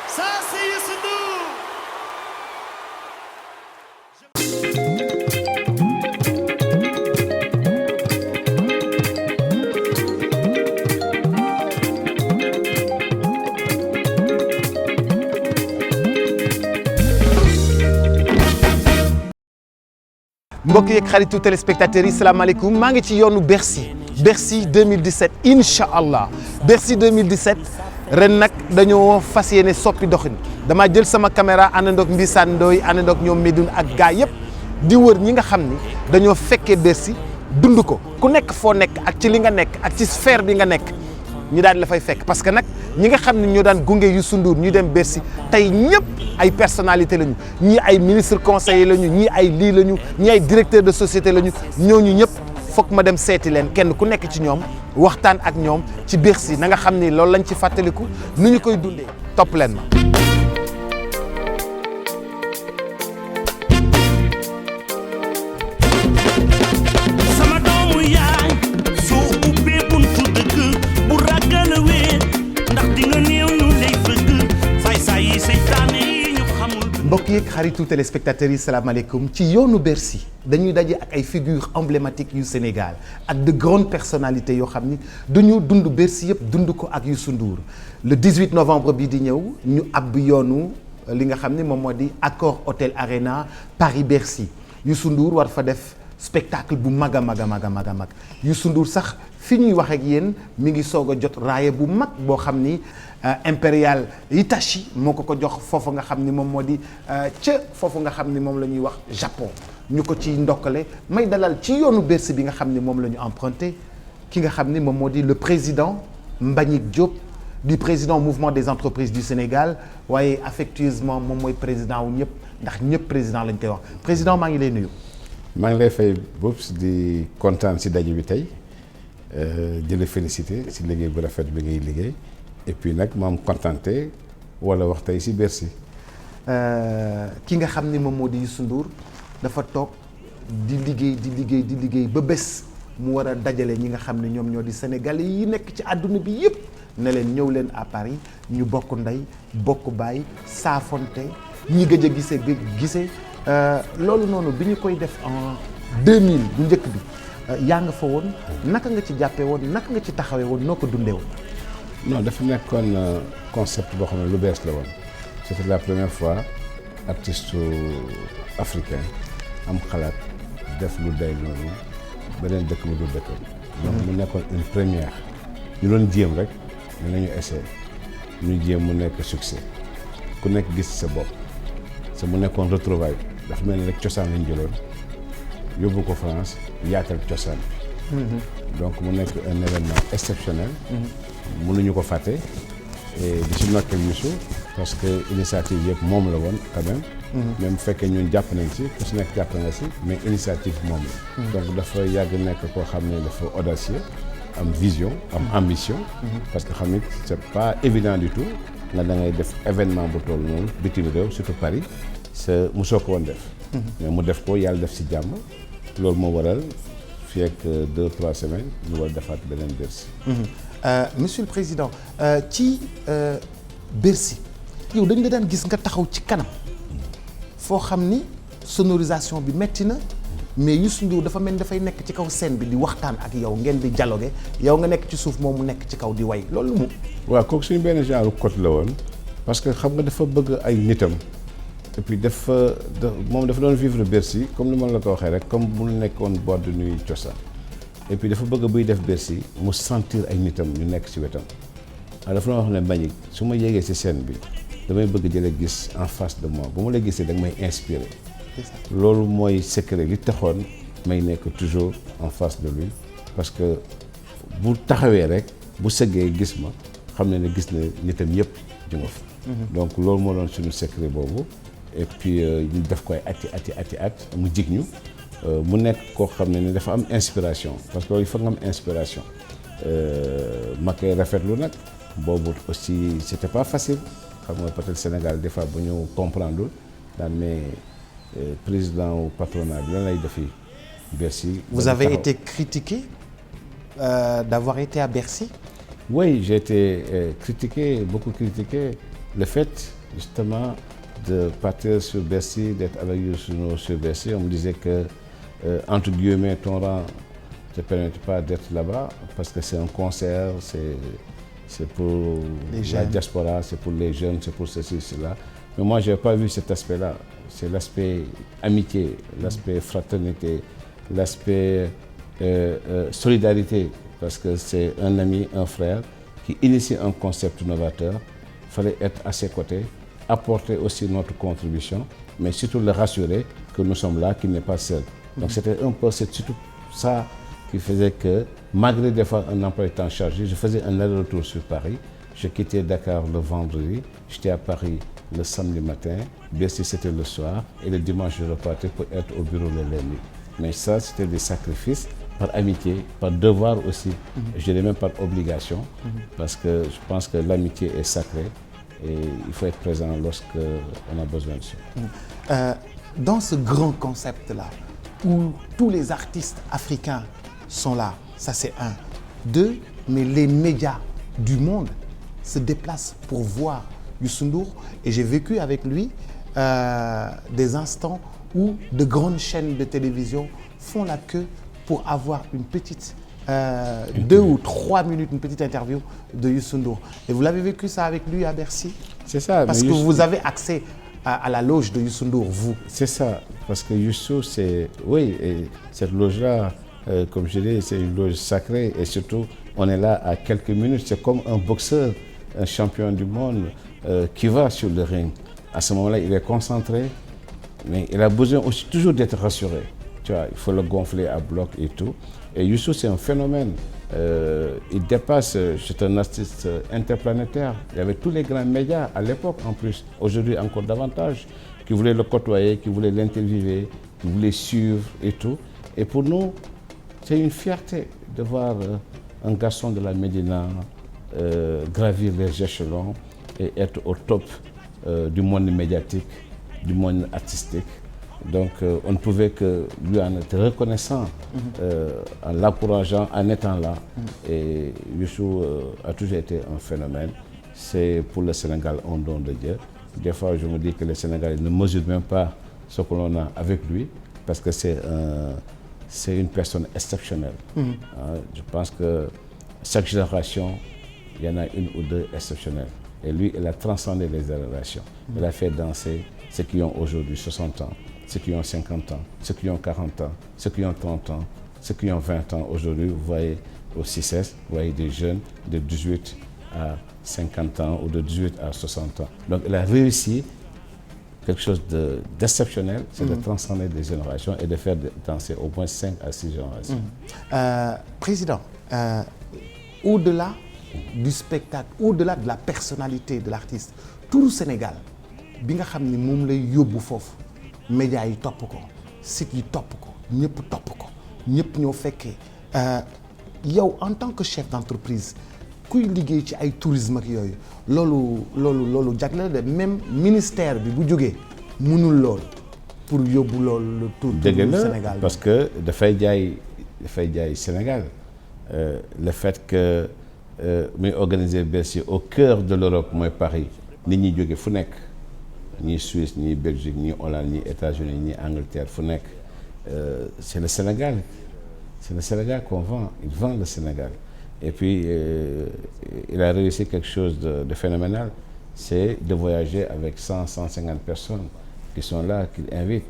Ça c'est Youssou Ndour. mbokk yeeg xaritu téléspectateurs yi salaamaaleykum maa ngi ci yoonu Bercy 2017 incha allah Bercy 2017 ren nag dañoo fas yéene soppi doxin damaa jël sama caméra àndandoog Mbissane Ndoye àndandoog ñoom Médoune ak gaa yëpp di wër ñi nga xam ni dañoo fekkee Bercy dund ko ku nekk foo nekk ak ci li nga nekk ak ci sphère bi nga nekk ñi daan la fay fekk parce que nag ñi nga xam ne ñoo daan gunge Youssou Ndour ñu dem Bercy tey ñëpp ay personnalité lañu ñii ay ministre conseiller lañu ñii ay lii lañu ñii ay directeur de société lañu ñooñu ñëpp foog ma dem seeti leen kenn ku nekk ci ñoom waxtaan ak ñoom ci Bercy na nga xam ni loolu lañ ci fàttaliku nu ñu koy dundee topp leen ma. mbokk yeeg xaritu téléspectateurs yi salaamaaleykum ci yoonu Bercy dañuy daje ak ay figures emblématiques yu Sénégal ak de grandes personnalités yoo xam ni dañu dund Bercy yëpp dund ko ak Youssou Ndour le 18 novembre bi di ñëw ñu ab yoonu li nga xam ni moom moo di Accor Hôtel Arena Paris Bercy Youssou Ndour war fa def spectacle bu mag a mag a mag a mag a mag Youssou Ndour sax fi ñuy wax ak yéen mi ngi soog a jot raaye bu mag boo xam ni impérial Hitachi moo ko jox foofu nga xam ni moom moo di ca foofu nga xam ni moom la ñuy wax Japon ñu ko ci ndokkale may dalal ci yoonu Bercy bi nga xam ni moom la ñu emprunté ki nga xam ni moom moo di le président Mbagnick Diop du président mouvement des entreprises du Sénégal waaye affectueusement moom mooy président wu ñëpp ndax ñëpp président lañ koy wax président maa ngi lay nuyu. maa ngi lay fay Boubs di kontaan si daje bi tey di la féliciter si liggéey bu rafet bi ngay liggéey et puis nag ma am contenté wala wax tey si Bercy. ki nga xam ni moom moo di Youssou Ndour dafa toog di liggéey ba bés mu war a dajale ñi nga xam ne ñoom ñoo di Sénégalais yi nekk ci àdduna bi yëpp ne leen ñëw leen à Paris ñu bokk ndey bokk baay saafonte ñi gëj a gisee. loolu noonu bi ñu koy def en 2000 bu njëkk bi yaa nga fa woon naka nga ci jàppee woon naka nga ci taxawee woon noo ko dundee woon. non dafa nekkoon concept boo xam ne lu bees la woon c'était la première fois artiste africain am xalaat def lu day noonu beneen dëkk bu dul dëkkam. donc mu nekkoon une première ñu doon jéem rek dinañu essayer ñu jéem mu nekk succès ku nekk gis sa bopp sa mu nekkoon retrouvaille dafa mel ni rek cosaan lañ jëloon yóbbu ko France yaatal cosaan bi. donc mu nekk un événement exceptionnel. mënuñu ko fàtte di ci nokkal Youssou parce que initiative yëpp moom la woon quand même. même bu fekkee ñun jàpp nañ ci ku si nekk jàpp na si mais initiative moom la. donc dafa yàgg nekk koo xam ne dafa audacieux am vision am ambition. parce que xam ni c'est pas évident du tout nga da ngay def événement bu toll noonu bitim réew surtout Paris. mosoo ko woon def. mais mu def ko yàlla def si jàmm loolu moo waral fii ak 2-3 semaines ñu war defaat beneen Bercy. monsieur le président ci Bercy yow dañ la daan gis nga taxaw ci kanam foo xam ni sonorisation bi metti na mais Youssou Ndour dafa mel ni dafay nekk ci kaw scène bi di waxtaan ak yow ngeen di dialoguer yow nga nekk ci suuf moom mu nekk ci kaw di way loolu mu. waaw kooku suñu benn genre côté la woon parce que xam nga dafa bëgg ay nitam. et puis moom dafa doon vivre Bercy comme ni ma la ko waxee rek comme bu nekkoon boîte de nuit cosaan et puis dafa bëgg buy def Bercy mu sentir ay nitam ñu nekk ci wetam waaye dafa doon wax ne Mbagnick su ma yéegee ci scène bi damay bëgg di la gis en face de moi bu ma la gisee da nga may inspirer. loolu mooy secret li taxoon may nekk toujours en face de lui parce que bu taxawee rek bu sëggee gis ma xam ne gis na nitam yëpp ju nga fa. donc loolu moo doon suñu secret boobu. et puis ñu def koy at mu jig ñu mu nekk koo xam ne ni dafa am inspiration parce que il faut nga am inspiration ma koy rafetlu nag boobu aussi c'était pas facile xam nga peut-être Sénégal des fois bu ñu comprendre daan mais président ou patronat bi lan lay def yi Bercy. Vous avez été critiqué d'avoir été à Bercy? Oui, j'ai été critiqué, beaucoup critiqué. Le fait, justement, de partir sur Bercy, d'être avec Youssou N'Dour sur Bercy, on me disait que, entre guillemets, ton rang ne te permet pas d'être là-bas parce que c'est un concert, c'est pour la diaspora, c'est pour les jeunes, c'est pour ceci, cela. Mais moi, je n'ai pas vu cet aspect-là. C'est l'aspect amitié, l'aspect fraternité, l'aspect solidarité, parce que c'est un ami, un frère qui initie un concept novateur. Il fallait être à ses côtés, apporter aussi notre contribution, mais surtout le rassurer que nous sommes là, qu'il n'est pas seul. Donc c'était un peu, c'est surtout ça qui faisait que, malgré des fois un emploi du temps chargé, je faisais un aller-retour sur Paris. Je quittais Dakar le vendredi, j'étais à Paris le samedi matin, Bercy c'était le soir, et le dimanche je repartais pour être au bureau le lundi. Mais ça, c'était des sacrifices par amitié, par devoir aussi, je dirais même par obligation, parce que je pense que l'amitié est sacrée et il faut être présent lorsqu'on a besoin de ça. Dans ce grand concept-là, où tous les artistes africains sont là, ça c'est un. Deux, mais les médias du monde se déplacent pour voir Youssou N'Dour, et j'ai vécu avec lui des instants où de grandes chaînes de télévision font la queue pour avoir une petite 2 ou 3 minutes, une petite interview de Youssou N'Dour. Et vous l'avez vécu ça avec lui à Bercy? C'est ça. Parce que vous avez accès à la loge de Youssou N'Dour, vous. C'est ça, parce que Youssou, c'est... Oui, et cette loge-là, comme je dis, c'est une loge sacrée, et surtout, on est là à quelques minutes. C'est comme un boxeur, un champion du monde qui va sur le ring. À ce moment-là, il est concentré, mais il a besoin aussi toujours d'être rassuré. Tu vois, il faut le gonfler à bloc et tout. Et Youssou, c'est un phénomène. Il dépasse, c'est un artiste interplanétaire. Il y avait tous les grands médias à l'époque en plus, aujourd'hui encore davantage, qui voulaient le côtoyer, qui voulaient l'interviewer, qui voulaient suivre et tout. Et pour nous, c'est une fierté de voir un garçon de la Médina gravir les échelons et être au top du monde médiatique, du monde artistique. Donc on ne pouvait que lui en être reconnaissant, en l'encourageant, en étant là. Et Youssou a toujours été un phénomène. C'est pour le Sénégal un don de Dieu. Des fois je me dis que les Sénégalais ne mesurent même pas ce que l'on a avec lui, parce que c'est une personne exceptionnelle. Je pense que chaque génération, il y en a une ou deux exceptionnelles. Et lui, il a transcendé les générations. Il a fait danser ceux qui ont aujourd'hui 60 ans, ceux qui ont 50 ans, ceux qui ont 40 ans, ceux qui ont 30 ans, ceux qui ont 20 ans. Aujourd'hui, vous voyez au CICES, vous voyez des jeunes de 18 à 50 ans ou de 18 à 60 ans. Donc il a réussi quelque chose d'exceptionnel, c'est de transcender des générations et de faire danser au moins 5 à 6 générations. Président, au-delà du spectacle, au-delà de la personnalité de l'artiste, tout le Sénégal, bi nga xam ni moom lay yóbbu foofu, médias yi topp ko, sites yi topp ko, ñëpp topp ko, ñëpp ñoo fekkee. Yow en tant que chef d'entreprise, kuy liggéey ci ay tourisme ak yooyu, loolu jagle de même ministère bi bu jógee mënul loolu pour yóbbu loolu le tour du Sénégal. Parce que dafay jaay Sénégal. Le fait que muy organiser Bercy au cœur de l'Europe mooy Paris, nit ñi jóge fu nekk, ñii Suisse, ñii Belgique, ñii Hollande, ñii États-Unis, ñii Angleterre, fu nekk, c'est le Sénégal. C'est le Sénégal qu'on vend. Il vend le Sénégal. Et puis, il a réussi quelque chose de phénoménal, c'est de voyager avec 100-150 personnes qui sont là, qu'il invite.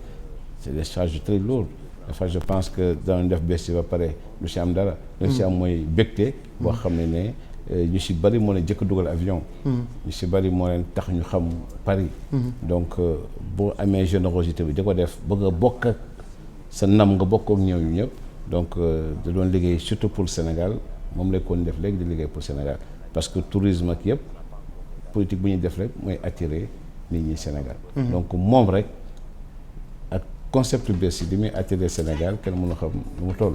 C'est des charges très lourdes. Enfin, je pense que dans le Bercy va pareil, lu si am dara, lu si am mooy bégte boo xam ne ñu si bari moo leen jëkk dugal avion, ñu si bari moo leen tax ñu xam Paris. Donc boo amee générosité bi di ko def bëgg a bokk ak sa nam nga bokk ak ñooñu ñëpp. Donc da doon liggéey surtout pour le Sénégal, moom lay kon def léegi di liggéey pour Sénégal, parce que tourisme ak yëpp politique bu ñuy def rek mooy attirer nit ñi Sénégal. Donc moom rek ak concept Bercy di muy attirer Sénégal kenn mënu xam nu mu toll.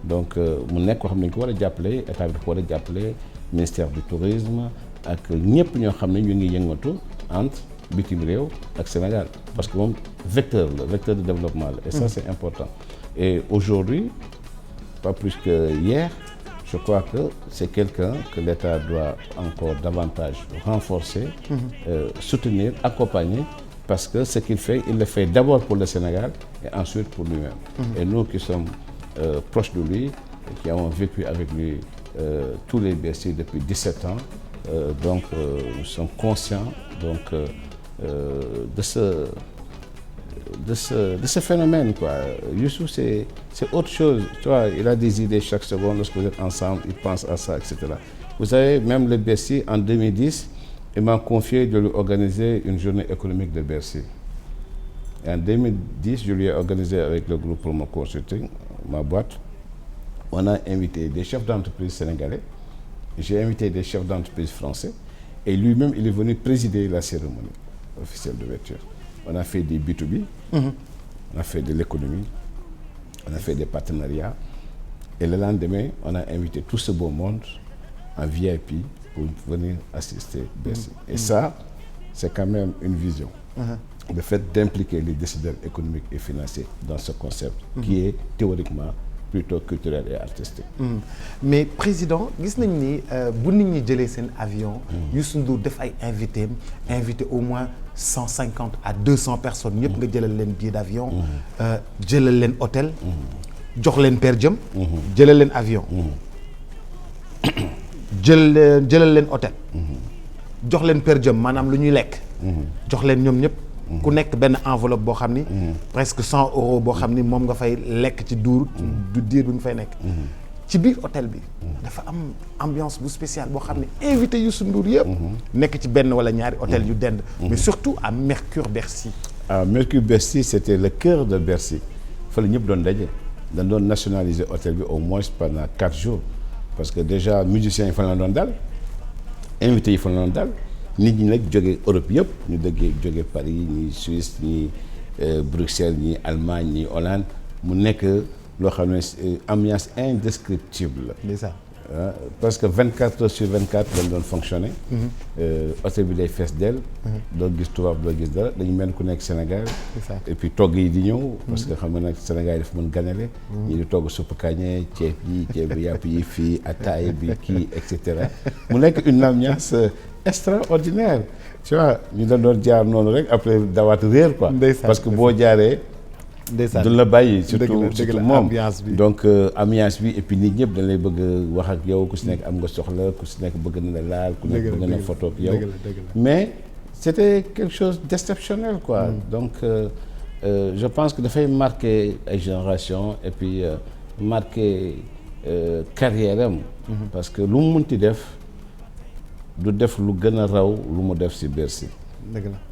Donc mu nekk koo xam ne ñu ko war a jàppale, état bi da ko war a jàppale, ministère du tourisme ak ñëpp ñoo xam ne ñu ngi yëngatu entre bitim réew ak Sénégal, parce que moom vecteur de développement la, et ça c'est important. Et aujourd'hui, pas plus que hier, je crois que c'est quelqu'un que l'État doit encore davantage renforcer, soutenir, accompagner, parce que ce qu'il fait, il le fait d'abord pour le Sénégal et ensuite pour lui-même. Et nous qui sommes proches de lui, qui avons vécu avec lui tous les Bercy depuis 17 ans, donc nous sommes conscients donc, de ce phénomène, quoi. Youssou, c'est autre chose. Tu vois, il a des idées chaque seconde. Lorsque vous êtes ensemble, il pense à ça, etc. Vous savez, même le Bercy, en 2010, il m'a confié de lui organiser une journée économique de Bercy. Et en 2010, je lui ai organisé avec le groupe Promo Consulting, ma boîte. On a invité des chefs d'entreprise sénégalais. J'ai invité des chefs d'entreprise français. Et lui-même, il est venu présider la cérémonie officielle d'ouverture. On a fait des B2B, on a fait de l'économie, on a fait des partenariats. Et le lendemain, on a invité tout ce beau monde en VIP pour venir assister Bercy. Et ça, c'est quand même une vision. Le fait d'impliquer les décideurs économiques et financiers dans ce concept qui est théoriquement plutôt culturel et artistique. Mais président, gis nañ ni bu nit ñi jëlee seen avion. Youssou Ndour def ay invité au moins 150 à 200 personnes. ñëpp nga jëlal leen billet d'avion. jëlal leen hôtel. jox leen per diem. jëlal leen avion. jëlal leen hôtel. jox leen per diem maanaam lu ñuy lekk. jox leen ñoom ñëpp. ku nekk benn enveloppe boo xam ni. presque 100 € boo xam ni moom nga fay lekk ci du diir bi nga fay nekk. ci biir hôtel bi. dafa am ambiance bu spéciale boo xam ne invité Youssou Ndour yëpp. nekk ci benn wala ñaari hôtel yu dend. mais surtout à Mercure Bercy. À Mercure Bercy, c'était le cœur de Bercy. fa la ñëpp doon daje. dañ doon nationaliser hôtel bi au moins pendant 4 jours. parce que déjà musiciens yi fa la doon dal. invités yi fa la doon dal. nit ñi nag jóge Europe yëpp ñu dëggee jóge Paris ñi Suisse ñi Bruxelles ñi Allemagne ñi Hollande mu nekk loo xam ne ambiance indescriptible la. parce que 24 heures sur 24 lañ doon fonctionner. hôtel bi day fees dell. doo gis tubaab doo gis dara dañu mel ku nekk Sénégal. et puis togg yi di ñëw. parce que xam nga nag Sénégal yi dafa mën ganale. ñi di togg suppu kañe ceebu yàpp yi fii ataaya bi kii et cetera mu nekk une ambiance extraordinaire. tu vois ñu doon jaar noonu rek après dawaat réer quoi. parce que boo jaaree. du la bàyyi surtout moom donc ambiance bi et puis nit ñëpp dañ lay bëgg wax ak yow ku si nekk am nga soxla ku si nekk bëgg na la laal ku nekk bëgg na photo ak yow mais c'était quelque chose d'exceptionnel quoi. donc je pense que dafay marquer ay génération et puis marquer carrière am parce que lu mu munti def du def lu gën a raw lu mu def ci Bercy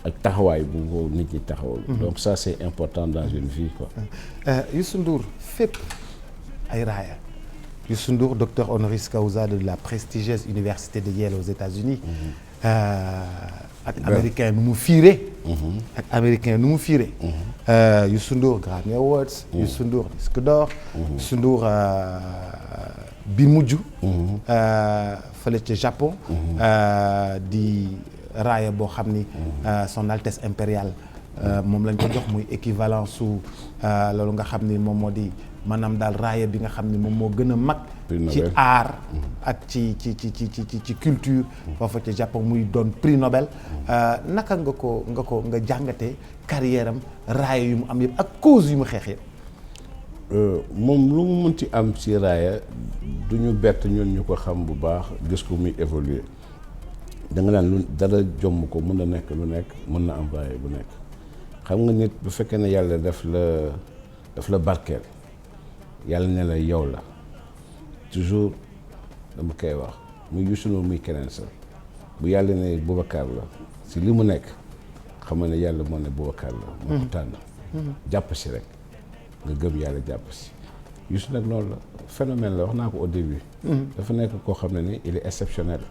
ak taxawaay bu ko nit ñi taxawal. donc ça c'est important dans une vie quoi. Youssou Ndour fépp ay raaya. Youssou Ndour docteur honoris causa de la prestigieuse université de Yale aux États-Unis ak américain nu mu fiire. ak américain nu mu fiire. Youssou Ndour Grammy Awards. Youssou Ndour disque d'or. Youssou Ndour bi mujj. fële ca Japon. di raaya boo xam ni son altesse impériale moom lañ ko jox muy équivalent su loolu nga xam ni moom moo di maanaam daal raaya bi nga xam ni moom moo gën a mag ci art ak ci culture foofa ca Japon muy doon prix Nobel naka nga jàngatee carrière am raaya yu mu am yëpp ak cause yu mu xeex yëpp. moom lu mu mënti am ci raaya du ñu bett ñun ñu ko xam bu baax gis ko muy évoluer da nga naan lu dara jomm ko mën na nekk lu nekk mën na am raaya bu nekk xam nga nit bu fekkee ne yàlla daf la barkeel yàlla ne la yow la toujours dama koy wax muy Youssou Ndour muy keneen sax bu yàlla ne Boubacar la si li mu nekk xam nga ne yàlla moo ne Boubacar la moo ko tànn jàpp si rek nga gëm yàlla jàpp si Youssou nag loolu la phénomène la wax naa ko au début dafa nekk koo xam ne ni il est exceptionnel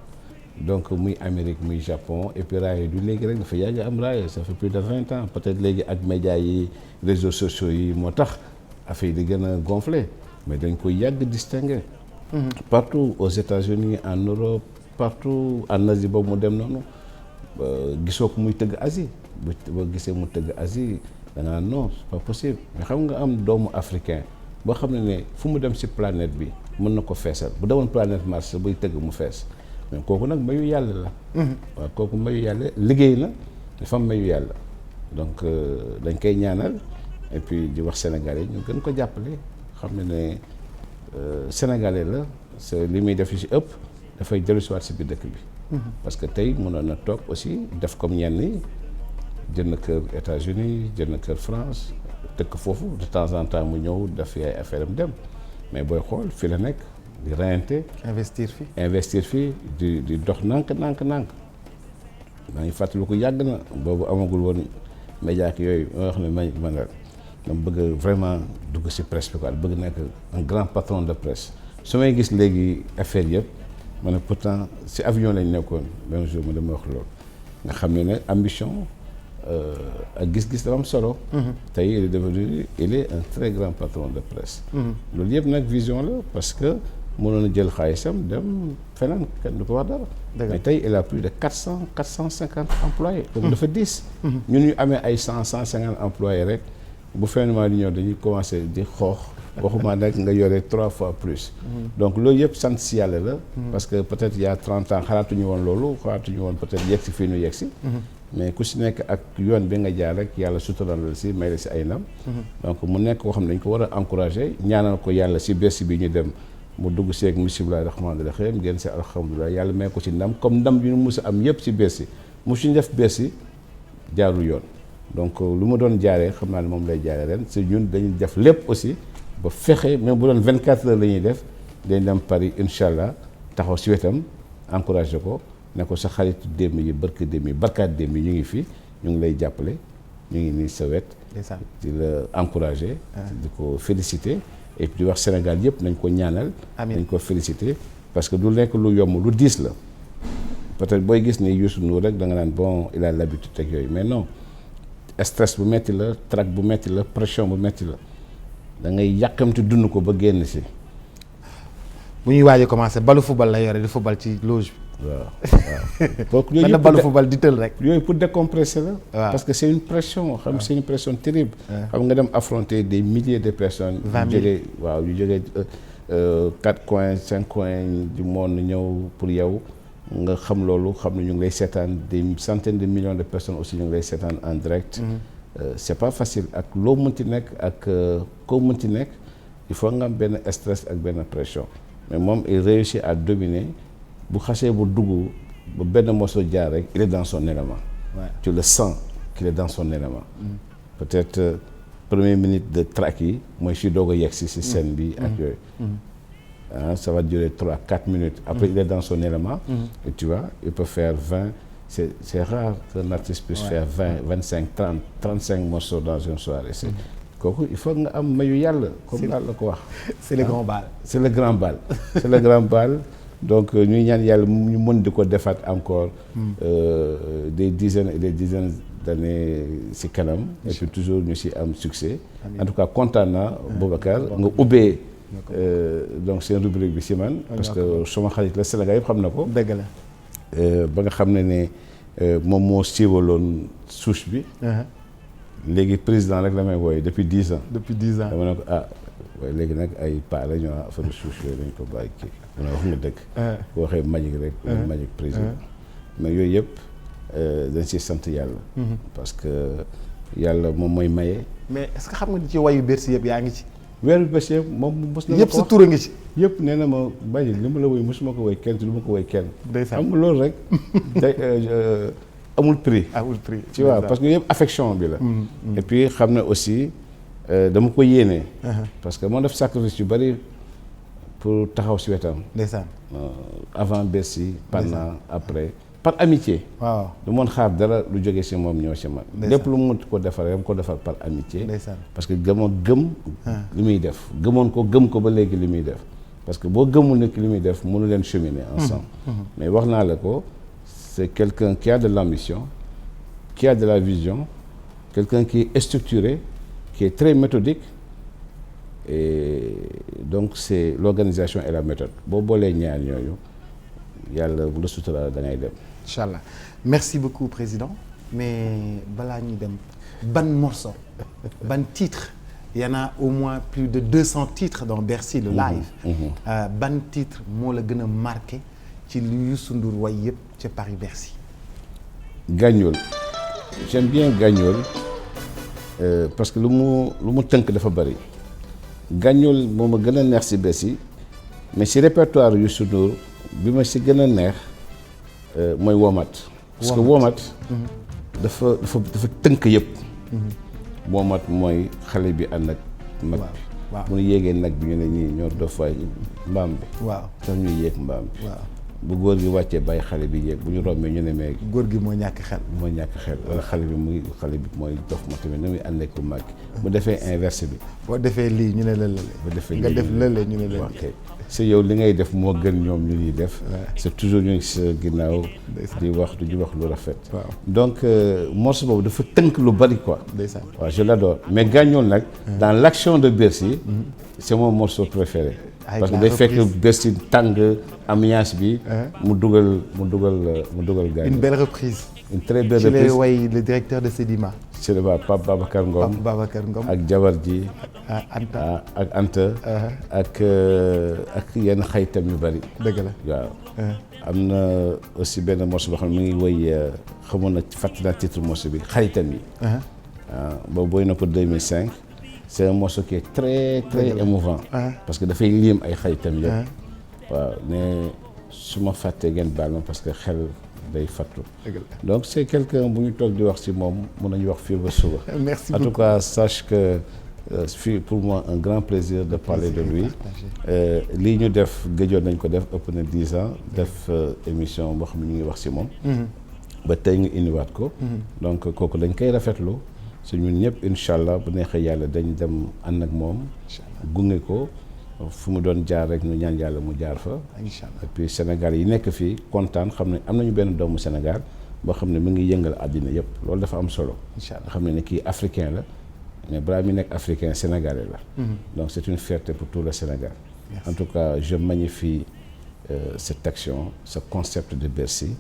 donc muy Amérique muy Japon et puis raaya du léegi rek dafa yàgg am raaya ça fait plus de 20 ans peut-être léegi ak médias yi réseaux sociaux yi moo tax affaire yi di gën a gonfler mais dañ koy yàgg distinguer partout aux États-Unis en Europe partout en Asie boobu mu dem noonu gisoo ko muy tëgg Asie boo gisee mu tëgg Asie da nga non c'est pas possible mais xam nga am doomu africain boo xam ne fu mu dem si planète bi mën na ko feesal bu demoon planète Mars buy tëgg mu fees mais kooku nag mayu yàlla la. waaw kooku mayu yàlla liggéey na dafa am mayu yàlla donc dañ koy ñaanal et puis di wax Sénégalais yi ñu gën ko jàppale xam ne Sénégalais la c'est li muy def yu si ëpp dafay dellusiwaat si biir dëkk bi. parce que tey mënoon na toog aussi def comme ñenn ñi jënd na kër États-Unis jënd na kër France dëkk foofu de temps en temps mu ñëw def ay affaire am dem mais booy xool fi la nekk di reyante. investir fii di dox nànk. maa ngi fàttaliku ko yàgg na boobu amagul woon média ak yooyu ma wax ne man dama bëgg vraiment dugg si presse bi quoi bëgg nekk un grand patron de presse su may gis léegi affaire yëpp ma ne pourtant si avion lañ nekkoon benn jour ma dama wax loolu nga xam ne ambition ak gis-gis dafa am solo. tey il est un très grand patron de presse. loolu yëpp nag vision la parce que mënoon a jël xaalisam dem feneen kenn du ko wax dara. mais tey il a plus de 450 employés. donc dafa 10. ñun ñu amee ay 150 employés rek bu phénomène di ñëw dañuy commencé di xoox. waxuma nag nga yore 3 fois plus. donc loolu yëpp sant si yàlla la. parce que peut-être il y a 30 ans xalaatuñu woon loolu xalaatuñu woon peut-être yegg si fii nu yegg si. mais ku si nekk ak yoon bi nga jaar rek yàlla sutural la si may la si ay ndam. donc mu nekk koo xam ne dañ ko war a encourager ñaanal ko yàlla si Bercy bi ñu dem mu dugg seeg bismillaahi rahmaani rahiim génn si alhamdulilah yàlla may ko si ndam comme ndam yu ñu mus a am yëpp si Bercy mu suñu def Bercy jaarul yoon donc lu ma doon jaaree xam naa ne moom lay jaaree ren si ñun dañuy def lépp aussi ba fexe même bu doon 24 heures la ñuy def dañ dem Paris incha allah taxaw si wetam encourager ko. ne ko sa xaritu démb yi barkaat démb yi ñu ngi fi ñu ngi lay jàppale ñu ngi nii sa wet di la encourager di ko féliciter et puis di wax Sénégal yëpp nañ ko ñaanal nañ ko féliciter parce que du nekk lu yomb lu diis la peut-être booy gis ni Youssou Ndour rek da nga naan bon il a l'habitude ak yooyu mais non stress bu metti la trac bu metti la pression bu metti la da ngay yàkkamti dund ko ba génn si bu ñuy waaj a commencer balu football la yore di football ci loge bi waaw yooyu yëpp balu football di tël rek. yooyu pour décompresser la. parce que c'est une pression. c'est une pression terrible. xam nga dem affronter des milliers de personnes. 20 000 yu jógee 4 coins 5 coins du monde ñëw pour yow nga xam loolu xam ne ñu ngi lay seetaan des centaines de millions de personnes aussi ñu ngi lay seetaan en direct. C'est pas facile ak loo mënti nekk ak koo mënti nekk il faut nga am benn stress ak benn pression mais moom il réussit à dominer. bu xasee bu dugg ba benn morceau jaar rek il est dans son élément. tu le sens qu'il est dans son élément. peut-être première minute de track yi mooy si doog a yegg si scène bi ak yooyu. ça va durer 3-4 minutes. après il est dans son élément. et tu vois il peut faire 20 c'est rare qu'un artiste puisse faire 20 25 30 35 morceaux dans une soirée. kooku il faut nga am mayu yàlla. comme daal la ko wax. c'est le grand bal. c'est le grand bal. c'est le grand bal. donc ñuy ñaan yàlla ñu mën di ko defaat encore des dizaines et des dizaines d'années ci kanam et puis toujours ñu ci am succès. en tout cas kontaan naa Boubacar nga ubbee donc seen rubrique bi ci man parce que sama xarit la Sénégal yëpp xam na ko. dëgg la. ba nga xam ne moom moo siiwaloon souche bi. léegi président rek la may wooye depuis 10 ans. depuis 10 ans dama ne ko waaye léegi nag ay pas la ñu affaire souche yooyu dañ ko bàyyi kii. mun a wax nga dëgg. bu waxee Magic rek. Magic président. mais yooyu yëpp dañ siy sant yàlla. parce que yàlla moom mooy maye. mais est-ce que xam nga ni ci wayu Bercy yëpp yaa ngi ci. weeru Bercy yëpp moom mos na ma ko yëpp sa tur a ngi ci. yëpp nee na ma Magic li ma la woy mosuma ko woy kenn te du ma ko woy kenn. ndeysaan xam nga loolu rek. day amul prix. amul prix tu vois parce que yëpp affection bi la. et puis xam ne aussi dama ko yéene. parce que moo def sacrifice yu bari. pour taxaw si wetam. ndeysaan. avant Bercy pendant après par amitié. waaw du moon xaar dara lu jógee si moom ñëw si man. lépp lu mu ko defar rek mu ko defar par amitié. ndeysaan. parce que gëm li muy def gëm ko ba léegi li muy def parce que boo gëmul nit ki li muy def mënu leen cheminer ensemble. mais wax naa la ko c'est quelqu'un qui a de l'ambition qui a de la vision quelqu'un qui est structuré qui est très méthodique. et donc c'est l'organisation et la méthode boo boolee ñaar ñooyu yàlla bu la sutura da ngay dem. incha allah merci beaucoup président mais balaa ñuy dem ban morceau ban titre il y en a au moins plus de 200 titres dans Bercy le live. Ban titre moo la gën a marqué ci lu Youssou Ndour way yëpp ca Paris Bercy. Gagnol j'aime bien Gagnol parce que lu mu tënk dafa bari. Gagnol moo ma gën a neex si Bercy mais si répertoire Youssou Ndour bi ma si gën a neex mooy Womat. parce que Womat dafa tënk yëpp. Womat mooy xale bi ànd ak nag bi. waaw mu yéegee nag bi ñu ne ñii ñoo dof waay mbaam bi. waaw tax ñuy yéeg mbaam bi. waaw bu góor gi wàccee bàyyi xale bi yéeg bu ñu rombee ñu ne mais. góor gi moo ñàkk xel. wala xale bi mooy dof ma tamit na muy ànd ak ku mag bu defee inverse bi. boo defee lii ñu ne la lële. nga def lële ñu ne la ok si yow li ngay def moo gën ñoom ñu ñuy def. c'est toujours ñu ngi sa ginnaaw. di wax lu rafet. waaw donc morceau boobu dafa tënk lu bari quoi. ndeysaan waaw je l'adore mais Gagnol nag. dans l'action de Bercy. c'est mon morceau préféré. parce que day fekk Bercy tàng ambiance bi. mu dugal Gagnol. une belle reprise. une très belle reprise ci lay way le directeur de Sedima. c'est le Pape Babacar Ngom. ak jabar ji. ak Anta. ak yenn xaytam yu bari. dëgg la waaw. am na aussi benn morceau boo xam ne mi ngi woy xamoon na fàttali naa titre morceau bi xaritam yi. boobu woy na ko 2005. c'est un morceau qui est très émouvant. parce que dafay liim ay xaritam yëpp. waaw ne su ma fàttee ngeen baal ma parce que xel day fàttu. donc c'est quelqu'un bu ñu toog di wax ci moom mun nañu wax fii ba suba. merci beaucoup en tout cas sache que fii pour moi un grand plaisir de parler de lui. lii ñu def gëjoon nañ ko def ëpp na 10 ans def émission boo xam ne ñu ngi wax ci moom. ba tey nga indiwaat ko. donc kooku dañ koy rafetlu. su ñun ñëpp incha allah bu neexee yàlla dañ dem ànd ak moom. gunge ko fu mu doon jaar rek ñu ñaan yàlla mu jaar fa. incha allah et puis Sénégal yi nekk fii kontaan xam ne am nañu benn doomu Sénégal boo xam ne mu ngi yëngal àddina yëpp loolu dafa am solo. incha allah nga xam ne kii africain la mais balaa mi nekk africain sénégalais la. donc c'est une fierté pour tout le Sénégal. Merci. En tout cas je magnifie cette action ce concept de Bercy.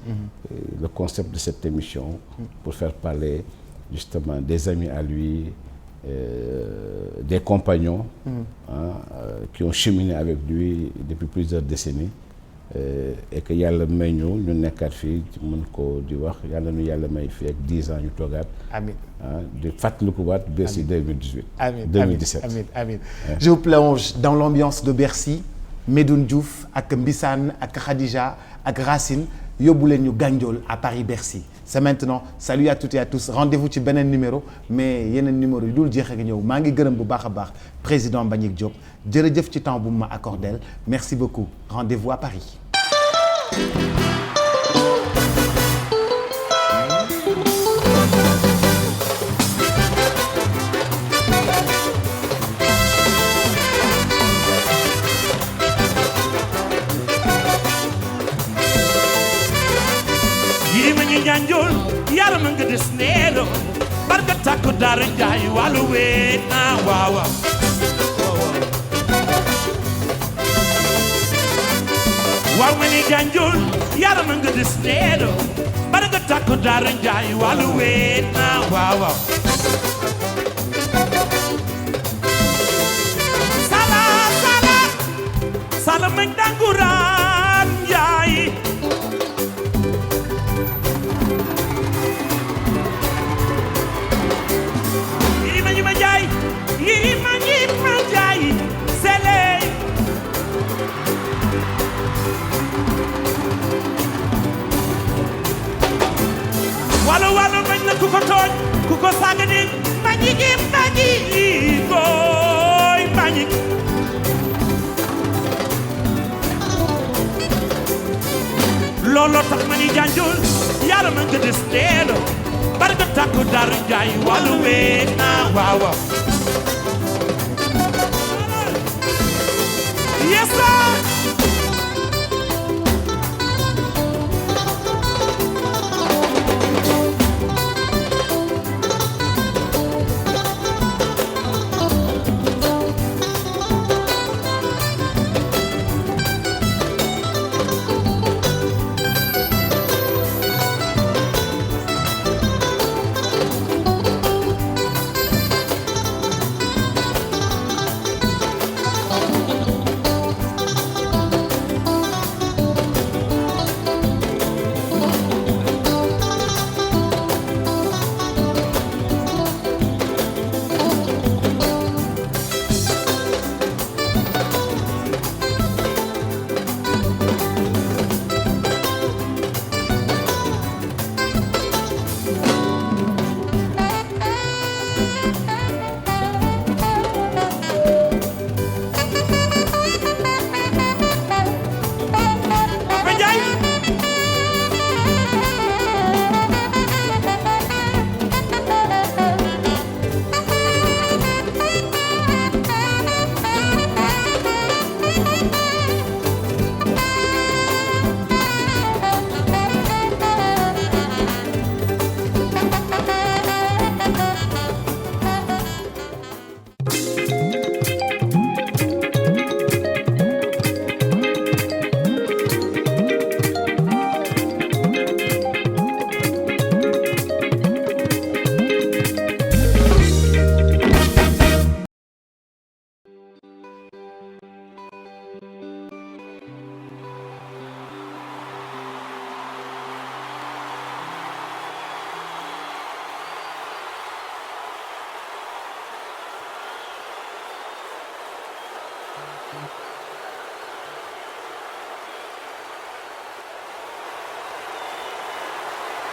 Le concept de cette émission. pour faire parler. Justement des amis à lui des compagnons qui ont cheminé avec lui depuis plusieurs décennies et que yàlla may ñu nekkaat fii mën ko di wax yàlla nu yàlla may fii ak 10 ans ñu toogaat. amiin di fàttalikuwaat Bercy 2018. amiin 2017 amiin. Je vous plonge dans l'ambiance de Bercy. Medoune Diouf ak Mbissane ak Khadija ak Racine yóbbu leen ñu Gagnol à Paris Bercy. C'est maintenant salut à toutes et à tous rendez-vous ci beneen numéro mais yeneen numéro yi dul jeex ak ñëw maa ngi gërëm bu baax a baax président Mbagnick Diop jërëjëf ci temps bu ma accordé merci beaucoup rendez-vous à Paris. Gagnol yaram nga des neelo barka takku dara jaay wàllu wee waaw ma ni Gagnol yaram nga des neelo barka takku dara jaay wàllu wee waaw sala mag danguraan jaay walo bañ na ku ko tooñ ku ko saaga ni Mbagnick boy Mbagnick looloo tax ma ni Gagnol yaram nga des teelo barka takku dara jaay wàllu wee waaw yes sir.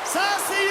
Ça c'est